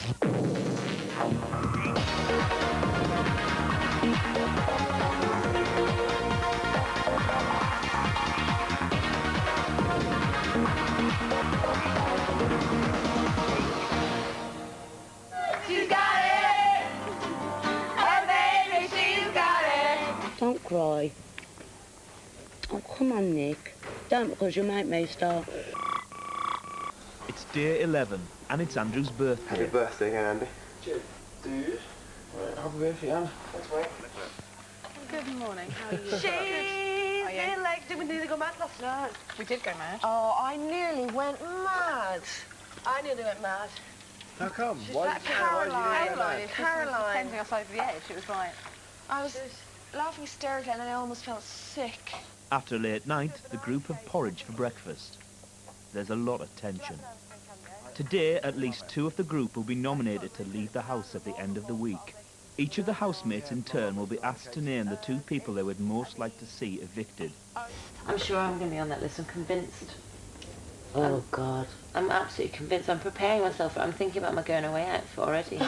She's got it! Oh, baby, she's got it! Don't cry. Oh, come on, Nick. Don't, because you make me start. It's day 11, and it's Andrew's birthday. Happy birthday again, Andy. Cheers. Dude. Right, happy birthday, Anne. Thanks, mate. Good morning, how are you? She's been like, did we nearly go mad last night? We did go mad. Oh, I nearly went mad. I nearly went mad. How come? She's like Caroline. Caroline. Depending us over the edge, it was like... I was laughing hysterically and I almost felt sick. After a late night, the group have porridge for breakfast. There's a lot of tension. Today, at least 2 of the group will be nominated to leave the house at the end of the week. Each of the housemates in turn will be asked to name the 2 people they would most like to see evicted. I'm sure I'm going to be on that list. I'm convinced. Oh, God. I'm absolutely convinced. I'm preparing myself. I'm thinking about my going away outfit already.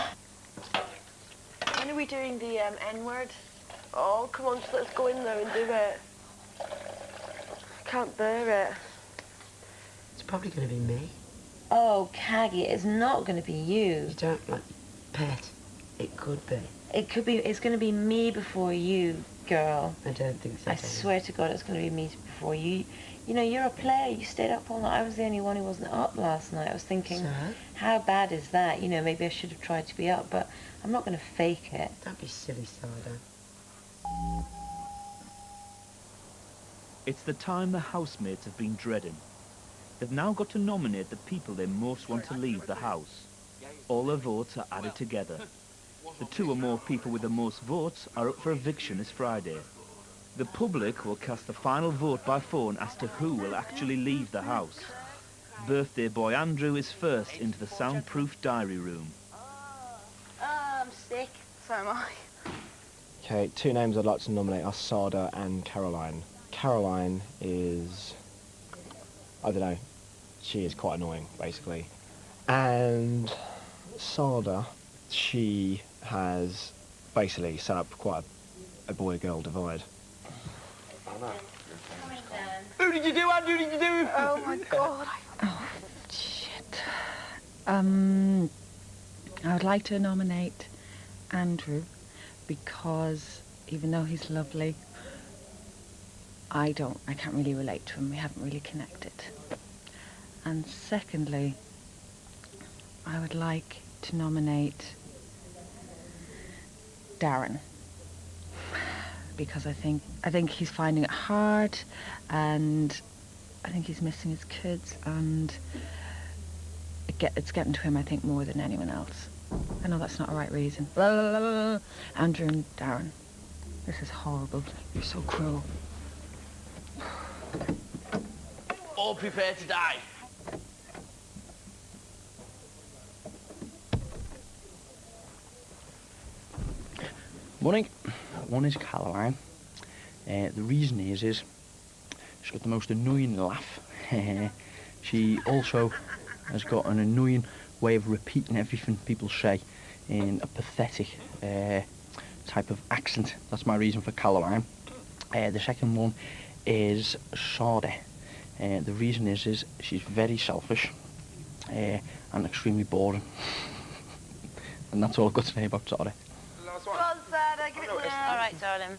When are we doing the N-word? Oh, come on, just let's go in there and do it. I can't bear it. It's probably going to be me. Oh, Caggie, it's not going to be you. You don't like pet. It could be. It could be. It's going to be me before you, girl. I don't think so. I swear to God, it's going to be me before you. You know, you're a player. You stayed up all night. I was the only one who wasn't up last night. I was thinking, So? how bad is that? You know, maybe I should have tried to be up, but I'm not going to fake it. Don't be silly, Sardo. It's the time the housemates have been dreading. They've now got to nominate the people they most want to leave the house. All their votes are added together. The 2 or more people with the most votes are up for eviction this Friday. The public will cast the final vote by phone as to who will actually leave the house. Birthday boy Andrew is first into the soundproof diary room. I'm sick. So am I. Okay, 2 names I'd like to nominate are Sada and Caroline. Caroline is, I don't know, she is quite annoying, basically. And Sada, she has basically set up quite a boy-girl divide. Who did you do, Anne? Who did you do? Oh my God. Oh, shit. I would like to nominate Andrew because even though he's lovely, I can't really relate to him. We haven't really connected. And secondly, I would like to nominate Darren because I think he's finding it hard, and I think he's missing his kids, and it's getting to him, I think, more than anyone else. I know that's not a right reason. Blah, blah, blah, blah. Andrew and Darren. This is horrible. You're so cruel. All prepare to die. Morning. One is Caroline. The reason is she's got the most annoying laugh. She also has got an annoying way of repeating everything people say in a pathetic type of accent. That's my reason for Caroline. The second one is Sada. The reason is she's very selfish and extremely boring. And that's all I've got to say about Sada. Last one. Well, Sada, give it now. All right, darling.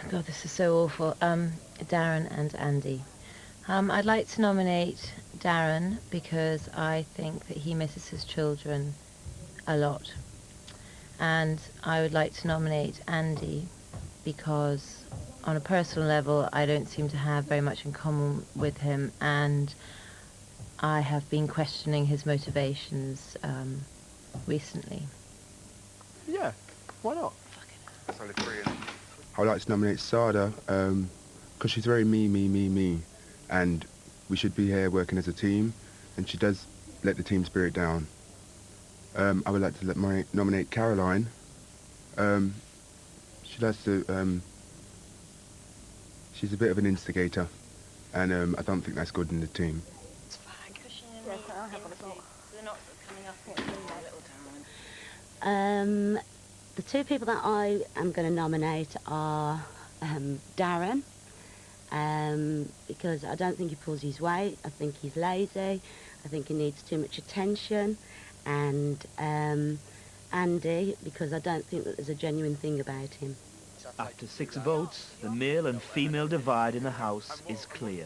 God, this is so awful. Darren and Andy. I'd like to nominate Darren because I think that he misses his children a lot. And I would like to nominate Andy because on a personal level I don't seem to have very much in common with him, and I have been questioning his motivations recently. Yeah, why not? That's only 3, isn't it? I would like to nominate Sada because she's very me, and we should be here working as a team, and she does let the team spirit down. I would like to nominate Caroline. She likes to, she's a bit of an instigator, and I don't think that's good in the team. Yes, I have one as well. They're not coming up The two people that I am going to nominate are Darren, because I don't think he pulls his weight. I think he's lazy. I think he needs too much attention. And Andy, because I don't think that there's a genuine thing about him. After 6 votes, the male and female divide in the house is clear.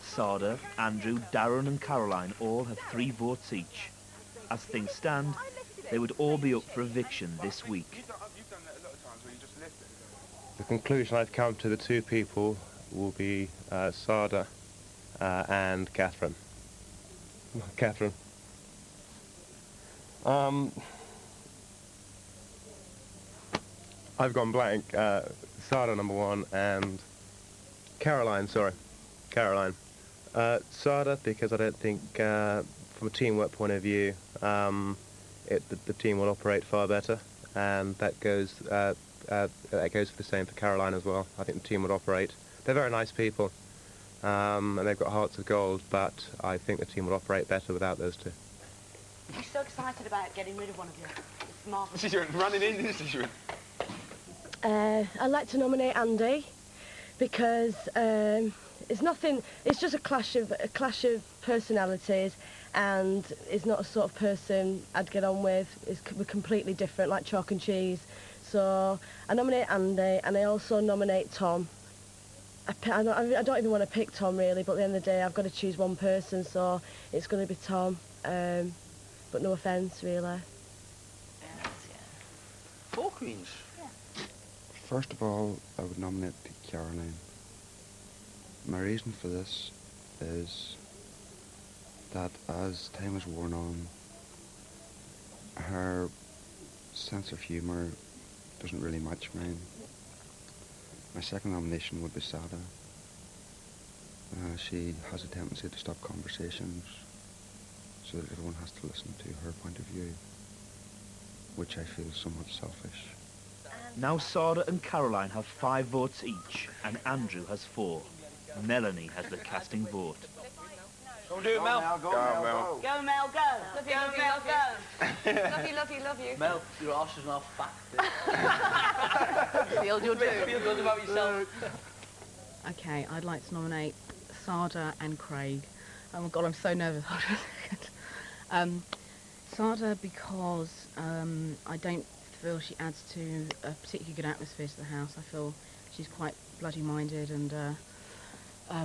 Sada, Andrew, Darren and Caroline all have 3 votes each. As things stand, they would all be up for eviction this week. The conclusion I've come to, the 2 people will be Sada and Catherine. Catherine. I've gone blank. Sada number 1 and Caroline, sorry. Caroline. Sada, because I don't think from a teamwork point of view the team will operate far better, and that goes for the same for Caroline as well. I think the team would operate. They're very nice people, and they've got hearts of gold, but I think the team would operate better without those 2. He's so excited about getting rid of one of you. It's marvellous. This is running in, this is I'd like to nominate Andy because it's nothing. It's just a clash of personalities, and is not a sort of person I'd get on with. We're completely different, like chalk and cheese. So I nominate Andy, and I also nominate Tom. I don't even want to pick Tom really, but at the end of the day, I've got to choose one person, so it's going to be Tom. But no offence, really. 4 Queens. First of all, I would nominate Caroline. My reason for this is that as time has worn on, her sense of humour doesn't really match mine. My second nomination would be Sada. She has a tendency to stop conversations so that everyone has to listen to her point of view, which I feel is somewhat selfish. Now Sada and Caroline have 5 votes each, and Andrew has 4. Melanie has the casting vote. Don't do it, Mel. Go, Mel. Go, Mel, go. Love you, love you, love you. Love you, love you, love you. Mel, your arse is now fat. Feel your doom. Feel good about yourself. Okay, I'd like to nominate Sada and Craig. Oh my God, I'm so nervous. Hold on a second. Sada, because I don't feel she adds to a particularly good atmosphere to the house. I feel she's quite bloody minded and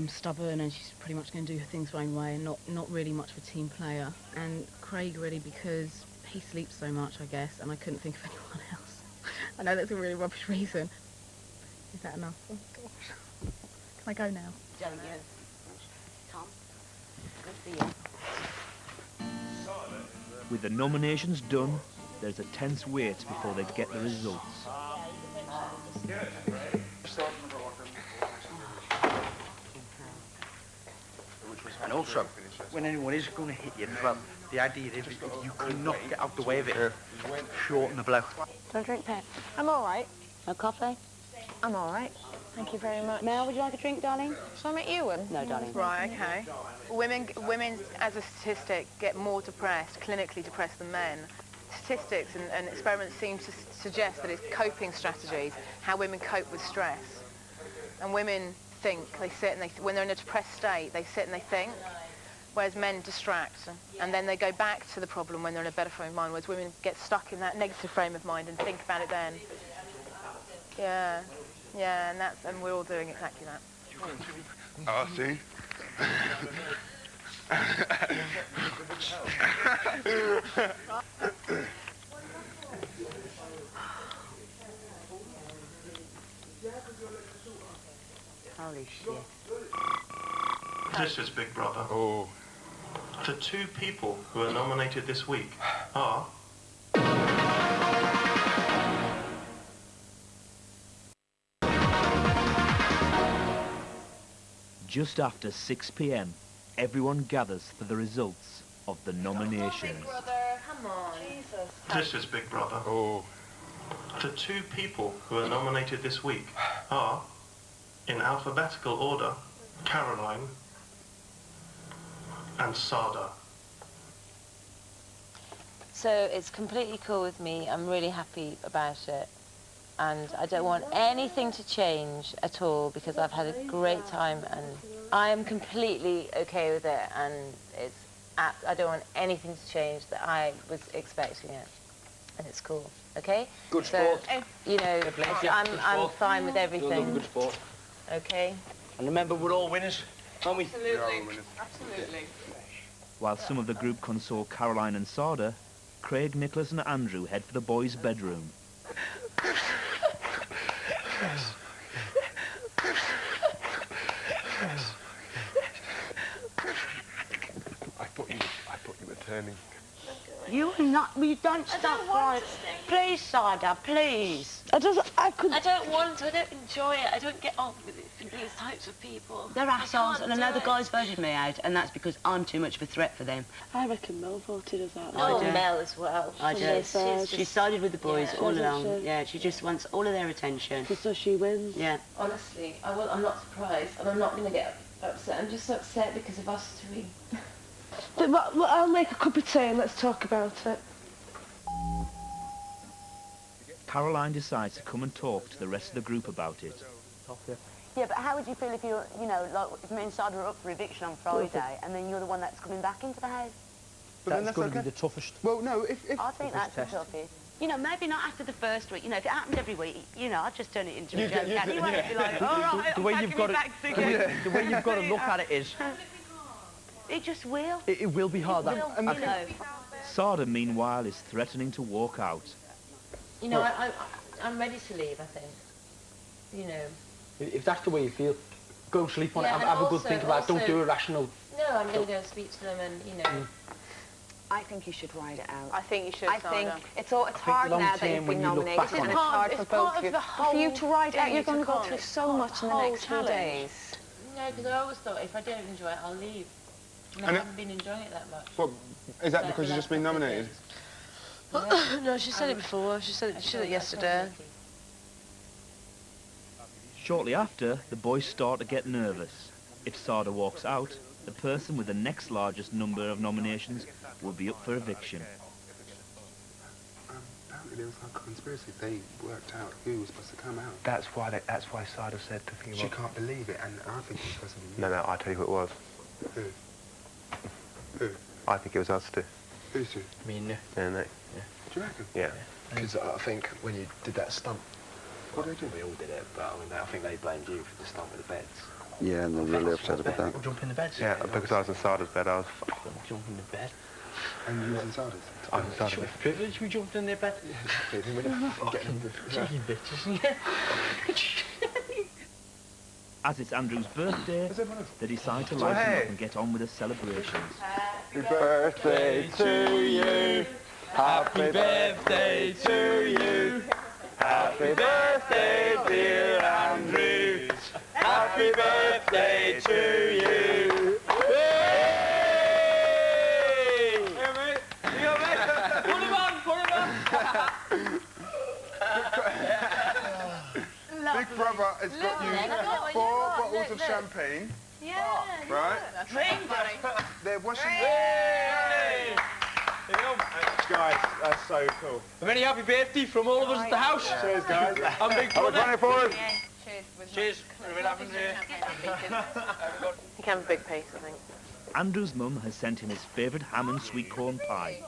stubborn, and she's pretty much going to do her things her own way and not really much of a team player. And Craig, really, because he sleeps so much, I guess, and I couldn't think of anyone else. I know that's a really rubbish reason. Is that enough? Oh gosh. Can I go now? Don't you? Tom, good for you. With the nominations done, there's a tense wait before they get the results. And also, when anyone is going to hit you as well, the idea is if you cannot get out the way of it, shorten the blow. Don't drink, Pet. I'm all right. No coffee? I'm all right. Thank you very much. Mel, would you like a drink, darling? Shall I make you one? No, darling. Right, okay. Women, as a statistic, get more depressed, clinically depressed than men. Statistics and experiments seem to suggest that it's coping strategies, how women cope with stress. And women think, they sit and when they're in a depressed state, they sit and they think, whereas men distract. And then they go back to the problem when they're in a better frame of mind, whereas women get stuck in that negative frame of mind and think about it then. Yeah, and we're all doing exactly that. Oh, see? Holy shit. This is Big Brother. Oh. The 2 people who are nominated this week are... Just after 6 p.m, everyone gathers for the results of the nominations. Come on. Jesus. This is Big Brother. Oh. The 2 people who are nominated this week are, in alphabetical order, Caroline and Sada. So it's completely cool with me. I'm really happy about it. And I don't want anything to change at all because I've had a great time and I am completely okay with it, and I don't want anything to change. That I was expecting it, and it's cool. Okay. Good so, sport. You know, I'm fine with everything. Good sport. Okay. And remember, we're all winners, aren't we? Absolutely. Absolutely. While some of the group console Caroline and Sada, Craig, Nicholas and Andrew head for the boys' bedroom. I thought you were turning. You don't stop crying. Please, Sada, please. I don't want to. I don't enjoy it. I don't get on with these types of people. They're assholes, and I know the guys voted me out, and that's because I'm too much of a threat for them. I reckon Mel voted us out. Oh, Mel as well. I do. She sided with the boys all along. She? Yeah, she just wants all of their attention. Just so she wins. Yeah. Honestly, I'm not surprised, and I'm not going to get upset. I'm just upset because of us three. But I'll make a cup of tea and let's talk about it. Caroline decides to come and talk to the rest of the group about it. Yeah, but how would you feel if you were, you know, like if me and Sada were up for eviction on Friday, and then you're the one that's coming back into the house? But that's going to be the toughest. Well, no, if I think that's the toughest. You know, maybe not after the first week. You know, if it happened every week, you know, I'd just turn it into a joke. You won't be like, all right, the way you've got to look at it is. It just will. It will be hard. You know. Sada, meanwhile, is threatening to walk out. You know, I'm ready to leave, I think. You know. If that's the way you feel, go sleep on it. Yeah, Have a good also- think about it. Don't also- do irrational. No, I'm going to go and speak to them and, you know. I think you should ride it out. I think you should, I think Sada. it's hard long now that term you've when been you look nominated, back on and it. it's hard for both of you. the For you to ride it out, thing you're going to to go come. through It's so much in the whole next few challenge. days. No, because I always thought if I don't enjoy it, I'll leave. And I haven't been enjoying it that much. What, is that because you've just been nominated? No, she said it before. She said it yesterday. Shortly after, the boys start to get nervous. If Sada walks out, the person with the next largest number of nominations will be up for eviction. Apparently there was like a conspiracy. They worked out who was supposed to come out. That's why Sada said to think She about... can't believe it, and I think it's supposed to be you. No, I'll tell you who it was. Who? I think it was us two. Who's who? Me and you. Yeah, no. Do you reckon? Yeah. Because I think when you did that stunt, What did they do? we all did it, but I mean, I think they blamed you for the stunt with the beds. Yeah, and they're really upset about that. We'll jump in the bed. Yeah, because I was in Sada's bed, I was fucking... Jump in the bed. And you was in Sardis? I was in Sada's bed. Privilege, we jumped in their bed. Cheeky bitches. As it's Andrew's birthday, they decide to light him up and get on with the celebrations. Happy birthday to you. Happy birthday to you. Happy birthday, dear Andrew. Happy birthday to you. Big Brother has got you 4 bottles of champagne. Yeah. Right? Drink, buddy. They're washing. Guys, that's so cool. A very happy birthday from all of us at the house. Cheers, guys. I'm Big Have a Brother. 24. Cheers. What happens here? You can have a big piece, I think. Andrew's mum has sent him his favourite ham and sweet corn pie.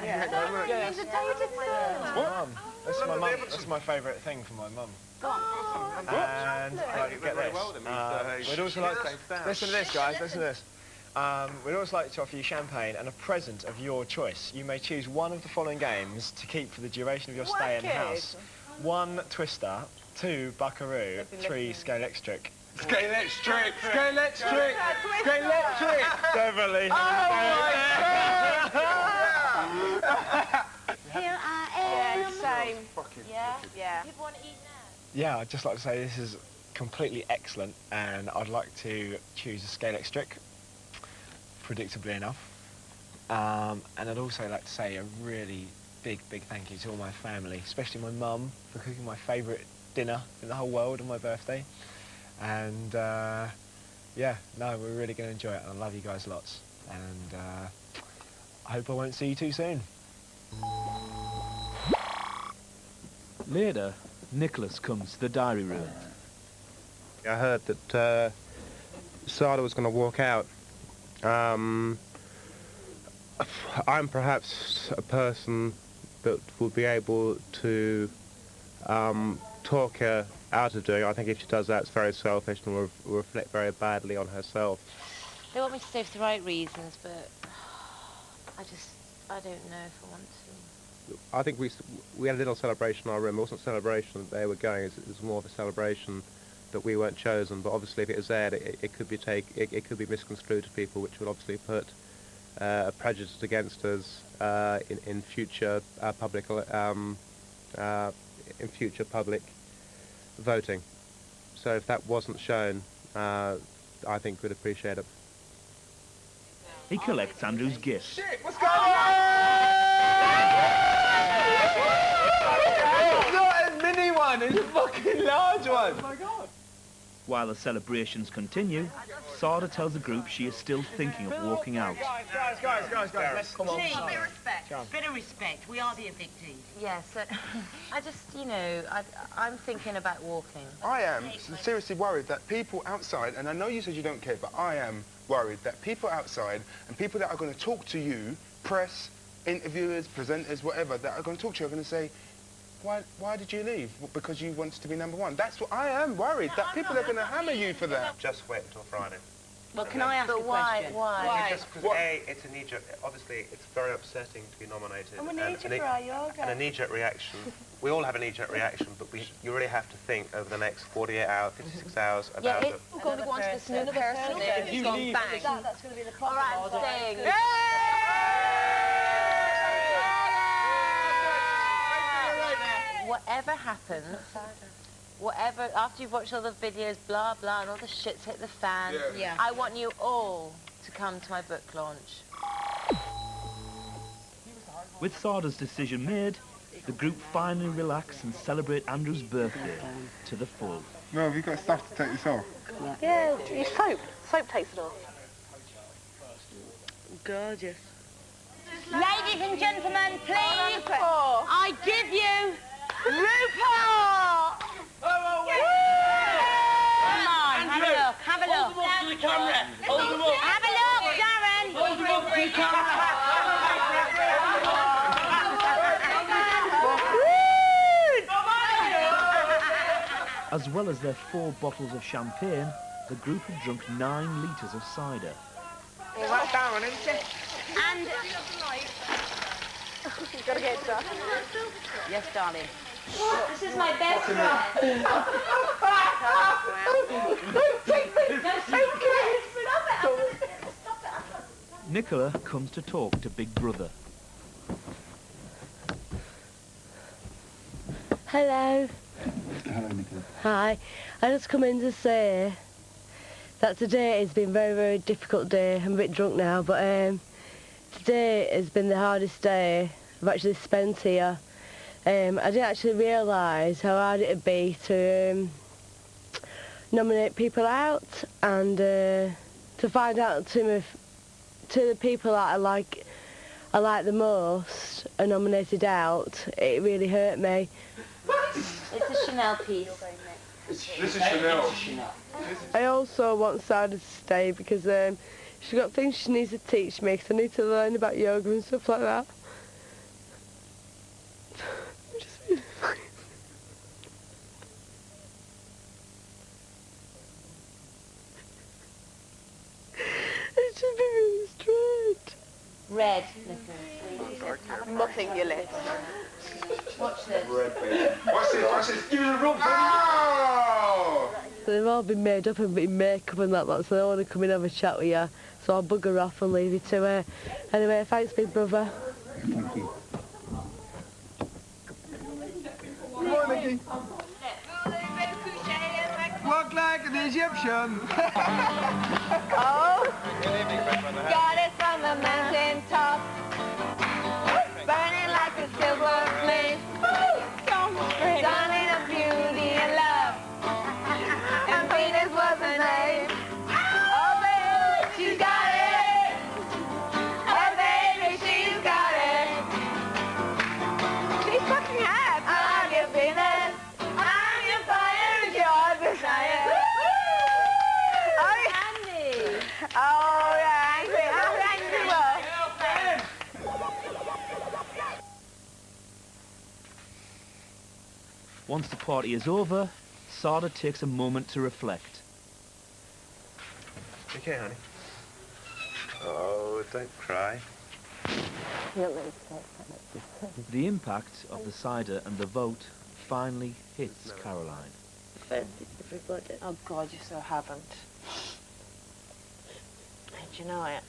Yeah. He's a dated son. Mum. That's my mum. That's my favourite thing for my mum. And get this. We'd also like to listen to this, guys. Listen to this. We'd also like to offer you champagne and a present of your choice. You may choose one of the following games to keep for the duration of your stay in the house. 1 Twister, 2 Buckaroo, 3 Scale Electric. Scale Electric! Scale Electric! Scale Electric! Beverly! Here I am. Same. Yeah. People want to eat now. Yeah, I'd just like to say this is completely excellent, and I'd like to choose a Scale Electric, predictably enough. And I'd also like to say a really big thank you to all my family, especially my mum, for cooking my favourite dinner in the whole world on my birthday. And yeah, no, we're really going to enjoy it, and I love you guys lots. And I hope I won't see you too soon. Later, Nicholas comes to the diary room. I heard that Sada was going to walk out. I'm perhaps a person that would be able to talk her out of doing it. I think if she does that, it's very selfish and will reflect very badly on herself. They want me to stay for the right reasons, but I don't know if I want to. I think we had a little celebration in our room. It wasn't a celebration that they were going. It was more of a celebration that we weren't chosen. But obviously, if it was aired, it could be misconstrued to people, which would obviously put a prejudice against us in future public voting. So if that wasn't shown, I think we'd appreciate it. He collects Andrew's gift. What's going on? It's not a mini one, it's a fucking large one. Oh my god. While the celebrations continue, Sada tells the group she is still thinking of walking out. Guys, let's come on. Bit of respect. Bit of respect. We are the evictees. Yes, I just, you know, I'm thinking about walking. I am seriously worried that people outside, and I know you said you don't care, but I am worried that people outside and people that are going to talk to you, press, interviewers, presenters, whatever, that are going to talk to you are going to say, why did you leave? Because you wanted to be number one. That's what I am worried, that people are going to hammer you for that. Just wait until Friday. Well, can I ask a question? Why? Just because it's a knee-jerk. Obviously, it's very upsetting to be nominated. And we need you for our yoga. And a knee-jerk reaction. We all have a knee-jerk reaction, but you really have to think over the next 48 hours, 56 hours about it. We're going to go on to this another person. If It's gone bang. That's going to be the problem. All right, I'm staying. Whatever happens, after you've watched all the videos, blah, blah, and all the shit's hit the fan, Yeah. I want you all to come to my book launch. With Sada's decision made, the group finally relax and celebrate Andrew's birthday to the full. Well, have you got stuff to take this off? Yeah, use soap. Soap takes it off. Gorgeous. Ladies and gentlemen, please, I give you RuPaul! Come on, have a look, have a look. Hold them up to the camera. Hold them up. Have a look, Darren. Hold them up to the camera. As well as their 4 bottles of champagne, the group have drunk 9 litres of cider. All right, Darren, isn't it? And... You've got to get it done. Yes, darling. This is my best friend. Nicola comes to talk to Big Brother. Hello. Hello, Nicola. Hi. I just come in to say that today has been a very, very difficult day. I'm a bit drunk now, but today has been the hardest day I've actually spent here. I didn't actually realise how hard it would be to nominate people out and to find out to the people that I like the most are nominated out. It really hurt me. It's a Chanel piece. This is Chanel. I also want Sada to stay because she's got things she needs to teach me because I need to learn about yoga and stuff like that. It's just been really straight. Red, Nicholas. Muffing your lips. Watch this. Watch this. Give it a rub. Oh! They've all been made up and been makeup and that lot, so they want to come in and have a chat with you. So I'll bugger off and leave you to her. Anyway, thanks, big brother. Thank you. Come on, Nicky. Walk like an Egyptian. Oh, got it from the mountain top, burning like a silver flame, dawning of beauty and love, and Venus was her name. Oh, baby, she's got it. Oh, baby, she's got it. Once the party is over, Sada takes a moment to reflect. Okay, honey. Oh, don't cry. The impact of the cider and the vote finally hits Caroline. Offended everybody. Oh God, you so haven't. Do you know it?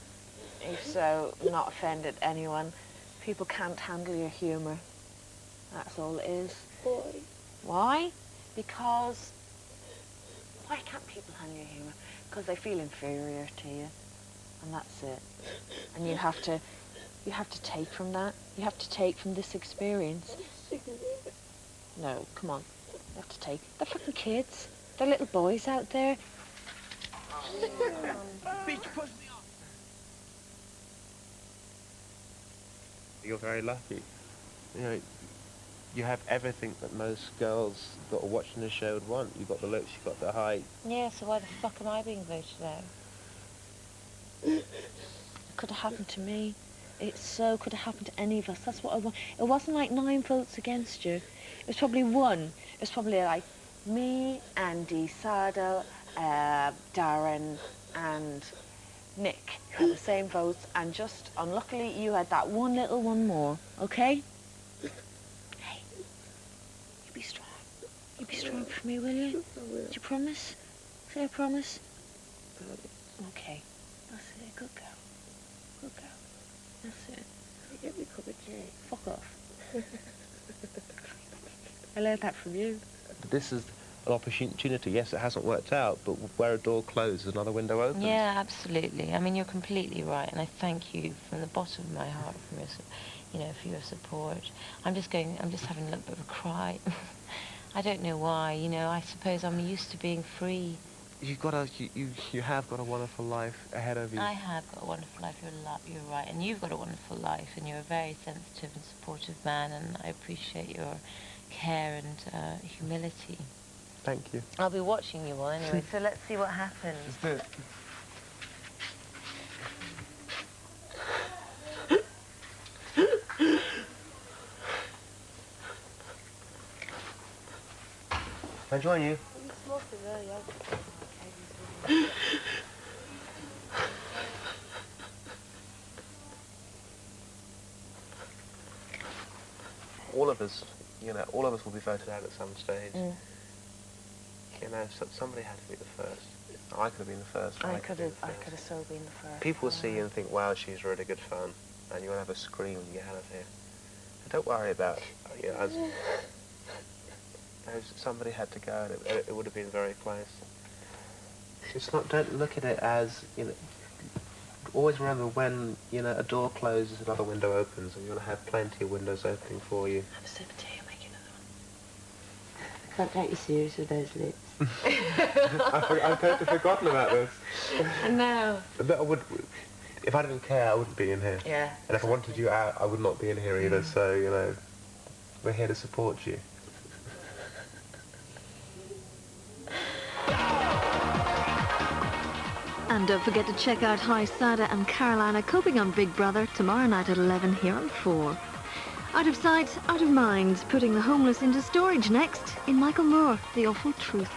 You've so not offended anyone. People can't handle your humour. That's all it is. Why? Why? Because... Why can't people handle your humour? Because they feel inferior to you. And that's it. And you have to take from that. You have to take from this experience. No, come on. You have to take. They're fucking kids. They're little boys out there. You're very lucky. You know, you have everything that most girls that are watching the show would want. You've got the looks, you've got the height. Yeah, so why the fuck am I being voted out? It could have happened to me. It so could have happened to any of us. That's what I want. It wasn't like 9 votes against you. It was probably 1. It was probably like me, Andy, Sada, Darren, and Nick who had the same votes, and just unluckily you had that one little one more. Okay? Hey, you be strong. You be strong for me, will you? Do you promise? Say a promise. Okay. That's it. Good girl. Good girl. That's it. You get me a cup of tea. Fuck off. I learned that from you. This is an opportunity. Yes, it hasn't worked out, but where a door closes, another window opens. Yeah, absolutely. I mean, you're completely right, and I thank you from the bottom of my heart for your, for your support. I'm just having a little bit of a cry. I don't know why. I suppose I'm used to being free. You have got a wonderful life ahead of you. I have got a wonderful life. You're right, and you've got a wonderful life, and you're a very sensitive and supportive man, and I appreciate your care and humility. Thank you. I'll be watching you all anyway, so let's see what happens. Let's do it. Can I join you? All of us, all of us will be voted out at some stage. Mm. Somebody had to be the first. I could have been the first. I could have so been the first. People will see you and think, wow, she's really good fun, and you'll have a scream when you get out of here. But don't worry about somebody had to go, and it would have been very close. It's not. Don't look at it as Always remember when a door closes, another window opens, and you're gonna have plenty of windows opening for you. Have a sip of tea and make another one. I can't take you serious with those lips. I've totally forgotten about this. I know. If I didn't care, I wouldn't be in here. Yeah. And if I wanted you out, I would not be in here either. So, we're here to support you. And don't forget to check out how Sada and Caroline are coping on Big Brother tomorrow night at 11 here on 4. Out of sight, out of mind, putting the homeless into storage next in Michael Moore, The Awful Truth.